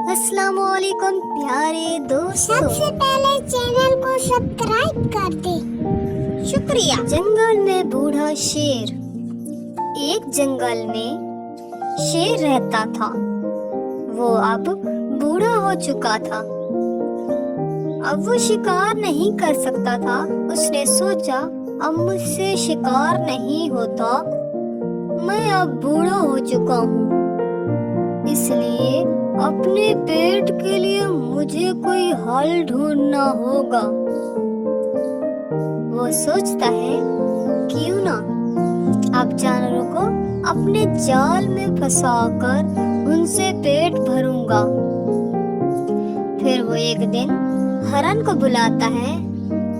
अस्सलामुअलैकुम प्यारे दोस्तों। सबसे पहले चैनल को सब्सक्राइब कर दे। शुक्रिया। जंगल में बूढ़ा शेर। एक जंगल में शेर रहता था। वो अब बूढ़ा हो चुका था। अब वो शिकार नहीं कर सकता था। उसने सोचा, अब मुझसे शिकार नहीं होता। मैं अब बूढ़ा हो चुका हूँ, इसलिए अपने पेट के लिए मुझे कोई हल ढूंढना होगा। वो सोचता है, क्यों ना अब जानवरों को अपने जाल में फंसाकर उनसे पेट भरूंगा। फिर वो एक दिन हरन को बुलाता है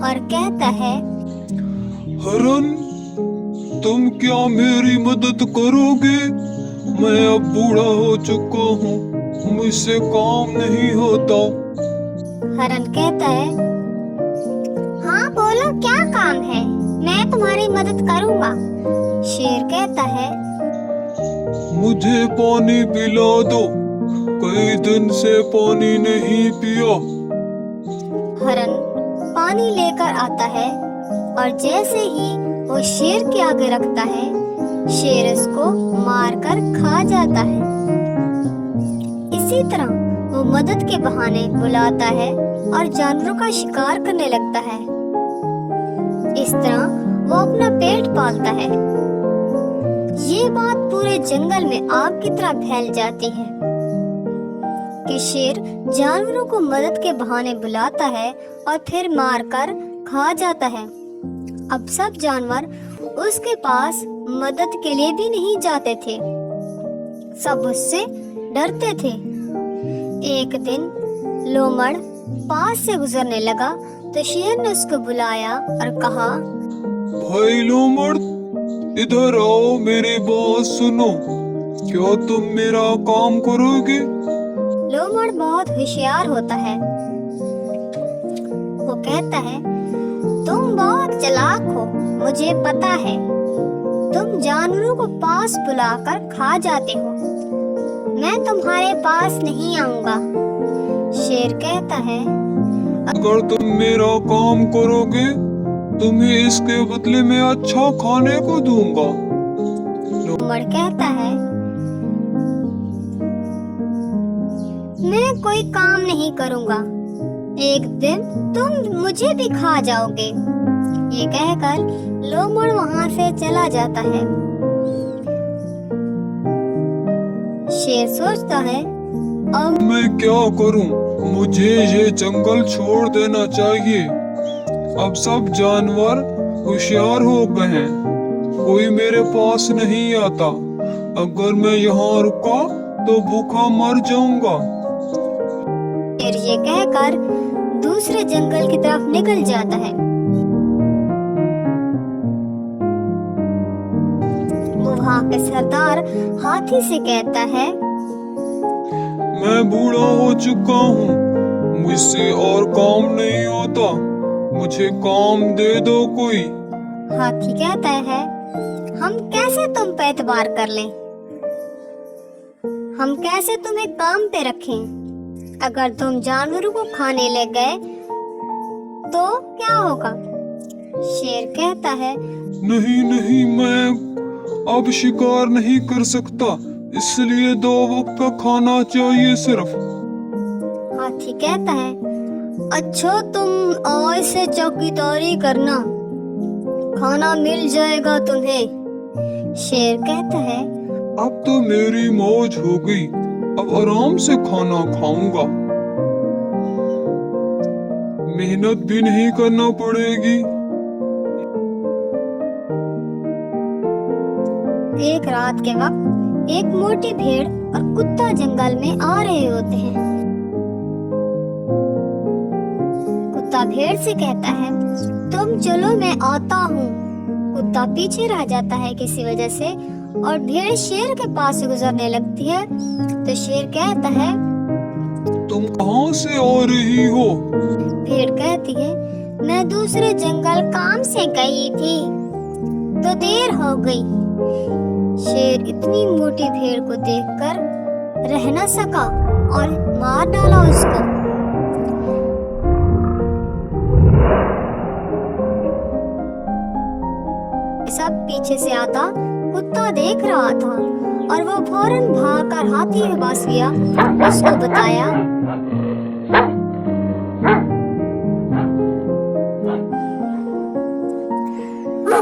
और कहता है, हरन, तुम क्या मेरी मदद करोगे? मैं अब बूढ़ा हो चुका हूँ, मुझसे काम नहीं होता। हरन कहता है, हाँ बोलो, क्या काम है? मैं तुम्हारी मदद करूंगा। शेर कहता है, मुझे पानी पिला दो, कई दिन से पानी नहीं पिया। हरन पानी लेकर आता है और जैसे ही वो शेर के आगे रखता है, शेर इसको मारकर खा जाता है। इसी तरह वो मदद के बहाने बुलाता है और जानवरों का शिकार करने लगता है। इस तरह वो अपना पेट पालता है। ये बात पूरे जंगल में आग की तरह फैल जाती है कि शेर जानवरों को मदद के बहाने बुलाता है और फिर मारकर खा जाता है। अब सब जानवर उसके पास मदद के लिए भी नहीं जाते थे। सब उससे डरते थे। एक दिन लोमड़ पास से गुजरने लगा तो शेर ने उसको बुलाया और कहा, भाई लोमड़, इधर आओ, मेरी बात सुनो। क्या तुम मेरा काम करोगे? लोमड़ बहुत होशियार होता है। वो कहता है, तुम बहुत चालाक हो, मुझे पता है। तुम जानवरों को पास बुलाकर खा जाते हो। मैं तुम्हारे पास नहीं आऊंगा। शेर कहता है, अगर तुम मेरा काम करोगे, तुम्हें इसके बदले में अच्छा खाने को दूंगा। लोमड़ कहता है, मैं कोई काम नहीं करूंगा। एक दिन तुम मुझे भी खा जाओगे। ये कहकर लोमड़ वहां से चला जाता है। शेर सोचता है, अब मैं क्या करूं? मुझे ये जंगल छोड़ देना चाहिए। अब सब जानवर होशियार हो गए हैं, कोई मेरे पास नहीं आता। अगर मैं यहाँ रुका तो भूखा मर जाऊंगा। शेर ये कहकर दूसरे जंगल की तरफ निकल जाता है। वो वहाँ के सरदार हाथी से कहता है, मैं बूढ़ा हो चुका हूँ, मुझसे और काम नहीं होता, मुझे काम दे दो कोई। हाथी कहता है, हम कैसे तुम पे एतबार कर लें? हम कैसे तुम्हें काम पे रखें? अगर तुम जानवरों को खाने ले गए तो क्या होगा? शेर कहता है, नहीं नहीं, मैं अब शिकार नहीं कर सकता, इसलिए 2 वक्त का खाना चाहिए सिर्फ। हाथी कहता है, अच्छा तुम आज से चौकीदारी करना, खाना मिल जाएगा तुम्हें। शेर कहता है, अब तो मेरी मौज हो गई, अब आराम से खाना खाऊंगा, मेहनत भी नहीं करना पड़ेगी। एक रात के वक्त एक मोटी भेड़ और कुत्ता जंगल में आ रहे होते हैं। कुत्ता भेड़ से कहता है, तुम चलो, मैं आता हूँ। कुत्ता पीछे रह जाता है किसी वजह से और भेड़ शेर के पास से गुजरने लगती है तो शेर कहता है, तुम कहाँ से आ रही हो? भेड़ कहती है, मैं दूसरे जंगल काम से गई थी तो देर हो गई। शेर इतनी मोटी भेड़ को देखकर रह न सका और मार डाला उसको। सब पीछे से आता कुत्ता देख रहा था और वो फौरन भागकर हाथी के पास गया, उसको बताया।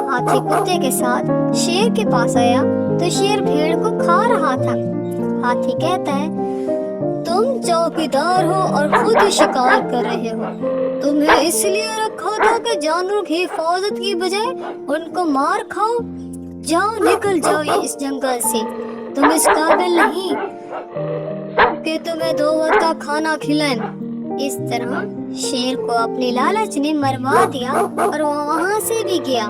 हाथी कुत्ते के साथ शेर के पास आया तो शेर भेड़ को खा रहा था। हाथी कहता है, तुम चौकीदार हो और खुद शिकार कर रहे हो। तुम्हें इसलिए रखा था कि जानवरों की हिफाजत की बजाय उनको मार खाओ। जाओ, निकल जाओ इस जंगल से। तुम इस काबिल नहीं कि तुम्हें 2 वक्त का खाना खिलाएं। इस तरह शेर को अपनी लालच ने मरवा दिया और वो वहां से भी गया।